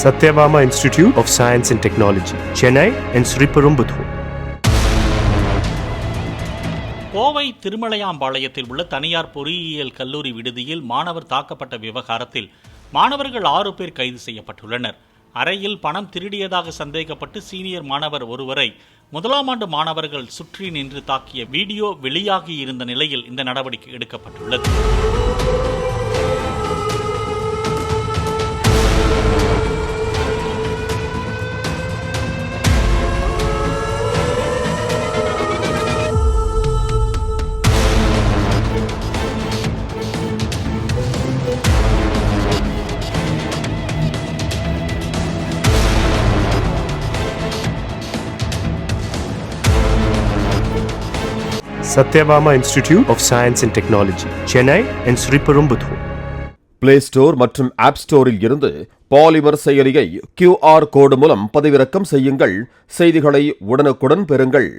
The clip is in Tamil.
Satyabama Institute of Science and Technology, Chennai and Sriperumbudur. Kovai திருமலையாம்பாளையத்தில் உள்ள தனியார் பொறியியல் கல்லூரி விடுதியில் மாணவர் தாக்கப்பட்ட விவகாரத்தில் மாணவர்கள் 6 பேர் கைது செய்யப்பட்டுள்ளனர். அறையில் பணம் திருடியதாக சந்தேகப்பட்டு சீனியர் மாணவர் ஒருவரை முதலாம் ஆண்டு மாணவர்கள் சுற்றி நின்று தாக்கிய வீடியோ வெளியாகி இருந்த நிலையில் இந்த நடவடிக்கை எடுக்கப்பட்டுள்ளது. Satyabama Institute of Science and Technology, Chennai and Sriperumbudur. Play store மற்றும் ஆப் ஸ்டோரில் இருந்து பாலிமர் செயலியை QR கோடு மூலம் பதிவிறக்கம் செய்யுங்கள். செய்திகளை உடனுக்குடன் பெறுங்கள்.